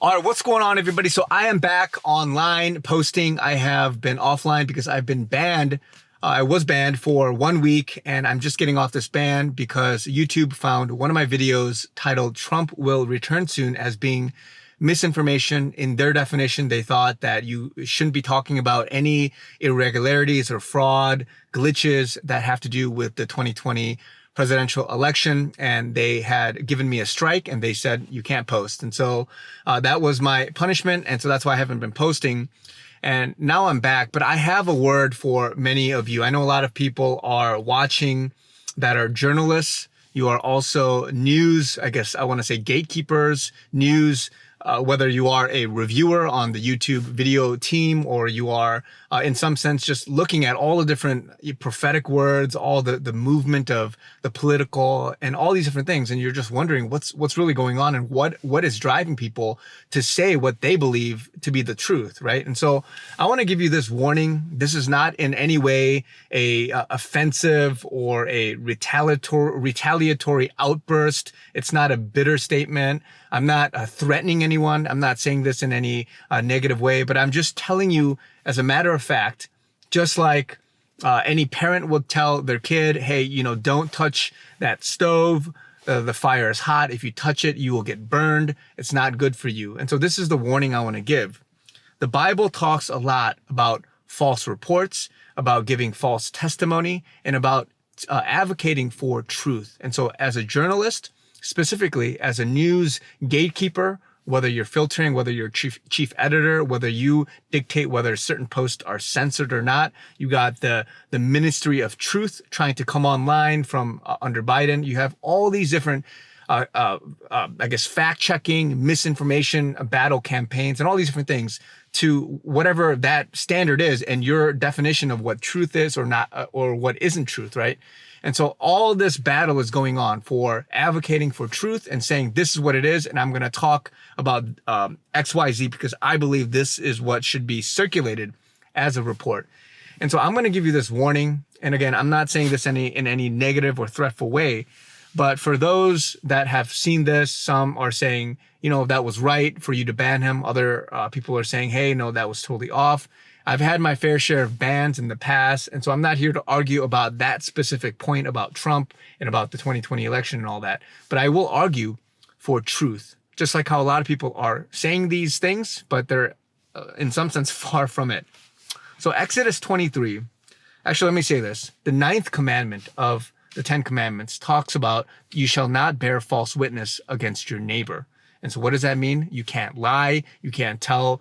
All right, what's going on, everybody? So I am back online posting. I have been offline because I've been banned. I was banned for 1 week, and I'm just getting off this ban because YouTube found one of my videos titled "Trump Will Return Soon" as being misinformation. In their definition, they thought that you shouldn't be talking about any irregularities or fraud, glitches that have to do with the 2020 presidential election, and they had given me a strike and they said you can't post. And so that was my punishment, and so that's why I haven't been posting. And now I'm back, but I have a word for many of you. I know a lot of people are watching that are journalists. You are also news, I guess I want to say gatekeepers, news, whether you are a reviewer on the YouTube video team or you are in some sense just looking at all the different prophetic words, all the movement of the political and all these different things. And you're just wondering what's really going on and what is driving people to say what they believe to be the truth, right? And so I want to give you this warning. This is not in any way a offensive or a retaliatory outburst. It's not a bitter statement. I'm not threatening anyone. I'm not saying this in any negative way, but I'm just telling you as a matter of fact, just like any parent would tell their kid, hey, don't touch that stove. The fire is hot. If you touch it, you will get burned. It's not good for you. And so this is the warning I want to give. The Bible talks a lot about false reports, about giving false testimony, and about advocating for truth. And so as a journalist, specifically as a news gatekeeper, whether you're filtering, whether you're chief editor, whether you dictate whether certain posts are censored or not, you got the Ministry of Truth trying to come online from under Biden. You have all these different, fact-checking, misinformation, battle campaigns, and all these different things to whatever that standard is and your definition of what truth is or not, or what isn't truth, right? And so all this battle is going on for advocating for truth and saying this is what it is. And I'm going to talk about XYZ because I believe this is what should be circulated as a report. And so I'm going to give you this warning. And again, I'm not saying this in any negative or threatful way, but for those that have seen this, some are saying, that was right for you to ban him. Other people are saying, hey, no, that was totally off. I've had my fair share of bans in the past, and so I'm not here to argue about that specific point about Trump and about the 2020 election and all that, but I will argue for truth, just like how a lot of people are saying these things, but they're in some sense far from it. So Exodus 23, actually, let me say this. The 9th commandment of the 10 commandments talks about you shall not bear false witness against your neighbor. And so what does that mean? You can't lie. You can't tell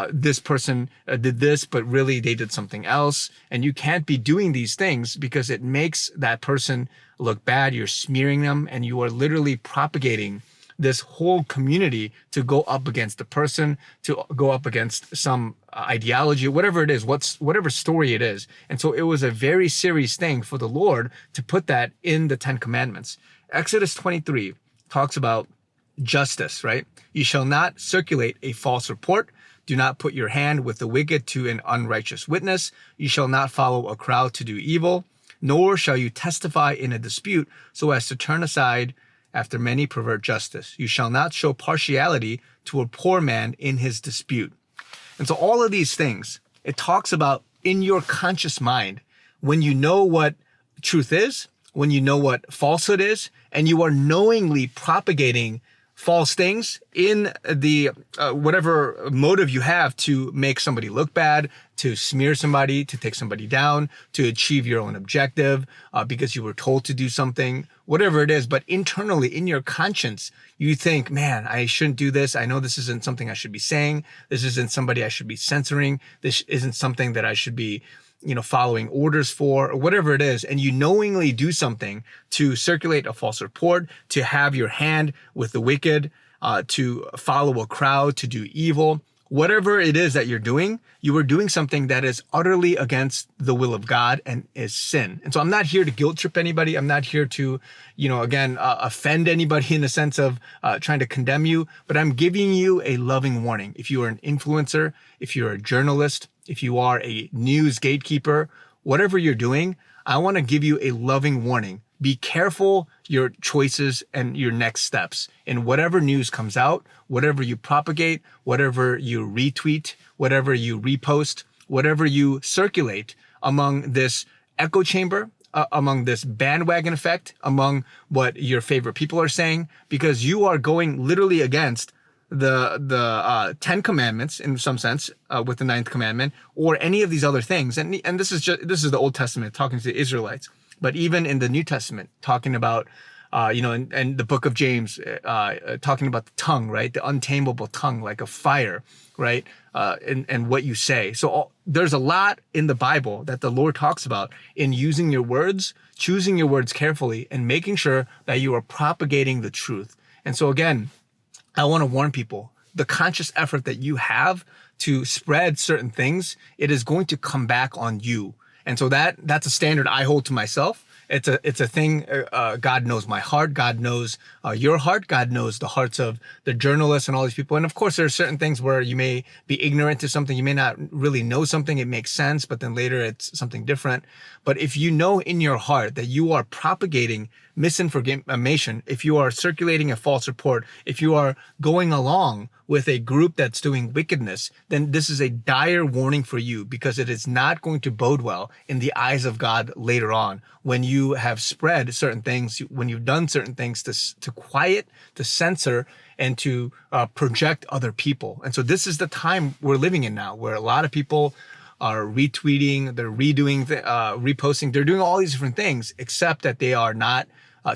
this person did this, but really they did something else. And you can't be doing these things because it makes that person look bad. You're smearing them and you are literally propagating this whole community to go up against the person, to go up against some ideology, whatever it is, whatever story it is. And so it was a very serious thing for the Lord to put that in the 10 commandments. Exodus 23 talks about justice, right? You shall not circulate a false report. Do not put your hand with the wicked to an unrighteous witness. You shall not follow a crowd to do evil, nor shall you testify in a dispute so as to turn aside after many pervert justice. You shall not show partiality to a poor man in his dispute. And so all of these things, it talks about in your conscious mind, when you know what truth is, when you know what falsehood is, and you are knowingly propagating false things in the whatever motive you have to make somebody look bad, to smear somebody, to take somebody down, to achieve your own objective because you were told to do something, whatever it is. But internally in your conscience, you think, man, I shouldn't do this. I know this isn't something I should be saying. This isn't somebody I should be censoring. This isn't something that I should be following orders for, or whatever it is, and you knowingly do something to circulate a false report, to have your hand with the wicked, to follow a crowd, to do evil, whatever it is that you're doing, you are doing something that is utterly against the will of God and is sin. And so I'm not here to guilt trip anybody. I'm not here to, offend anybody in the sense of trying to condemn you, but I'm giving you a loving warning. If you are an influencer, if you're a journalist, if you are a news gatekeeper, whatever you're doing, I want to give you a loving warning. be careful your choices and your next steps in whatever news comes out, whatever you propagate, whatever you retweet, whatever you repost, whatever you circulate among this echo chamber, among this bandwagon effect, among what your favorite people are saying, because you are going literally against the 10 commandments in some sense, with the ninth commandment, or any of these other things. And this is the Old Testament talking to the Israelites, but even in the New Testament talking about, and the book of James, talking about the tongue, right? The untamable tongue, like a fire, right? And what you say. So there's a lot in the Bible that the Lord talks about in using your words, choosing your words carefully, and making sure that you are propagating the truth. And so again, I want to warn people, the conscious effort that you have to spread certain things, it is going to come back on you. And so that's a standard I hold to myself. It's a thing. God knows my heart. God knows your heart. God knows the hearts of the journalists and all these people. And of course, there are certain things where you may be ignorant to something. You may not really know something. It makes sense, but then later it's something different. But if you know in your heart that you are propagating misinformation, if you are circulating a false report, if you are going along with a group that's doing wickedness, then this is a dire warning for you, because it is not going to bode well in the eyes of God later on when you have spread certain things, when you've done certain things to quiet, to censor, and to project other people. And so this is the time we're living in now, where a lot of people are retweeting, they're redoing, reposting, they're doing all these different things, except that they are not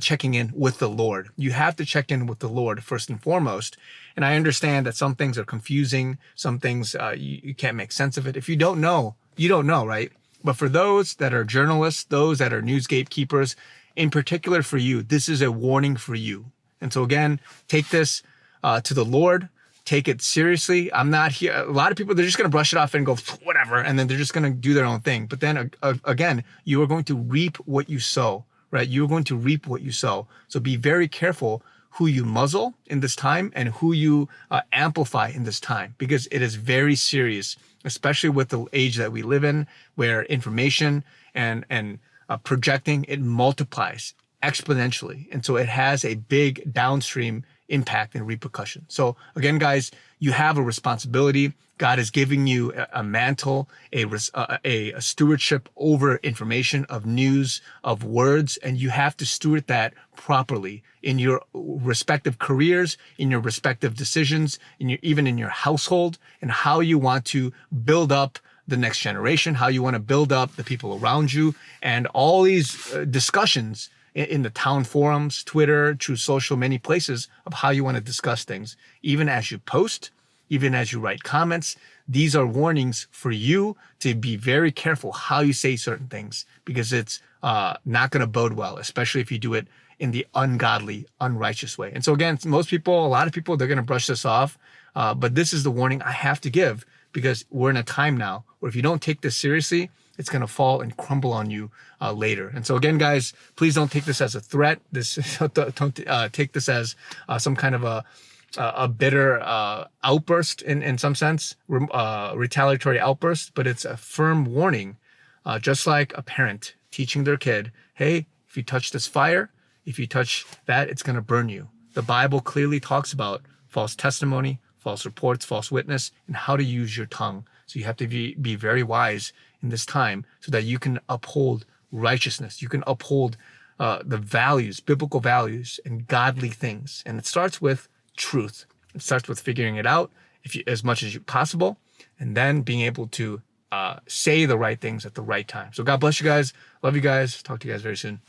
checking in with the Lord. You have to check in with the Lord first and foremost. And I understand that some things are confusing, some things you can't make sense of it. If you don't know, you don't know, right? But for those that are journalists, those that are news gatekeepers, in particular for you, this is a warning for you. And so again, take this to the Lord. Take it seriously. I'm not here. A lot of people, they're just going to brush it off and go, whatever. And then they're just going to do their own thing. But then again, you are going to reap what you sow, right? You're going to reap what you sow. So be very careful who you muzzle in this time and who you amplify in this time, because it is very serious, especially with the age that we live in, where information and projecting, it multiplies exponentially. And so it has a big downstream impact and repercussion. So again, guys, you have a responsibility. God is giving you a mantle, a stewardship over information, of news, of words, and you have to steward that properly in your respective careers, in your respective decisions, even in your household, and how you want to build up the next generation, how you want to build up the people around you, and all these discussions in the town forums, Twitter, True Social, many places, of how you want to discuss things. Even as you post, even as you write comments, these are warnings for you to be very careful how you say certain things, because it's not going to bode well, especially if you do it in the ungodly, unrighteous way. And so again, a lot of people, they're going to brush this off. But this is the warning I have to give, because we're in a time now where if you don't take this seriously, it's going to fall and crumble on you later. And so again, guys, please don't take this as a threat. Don't take this as some kind of a bitter outburst in some sense, retaliatory outburst, but it's a firm warning, just like a parent teaching their kid, hey, if you touch this fire, if you touch that, it's going to burn you. The Bible clearly talks about false testimony, false reports, false witness, and how to use your tongue. So you have to be very wise in this time so that you can uphold righteousness. You can uphold the values, biblical values, and godly things. And it starts with truth. It starts with figuring it out as much as possible, and then being able to say the right things at the right time. So God bless you guys. Love you guys. Talk to you guys very soon.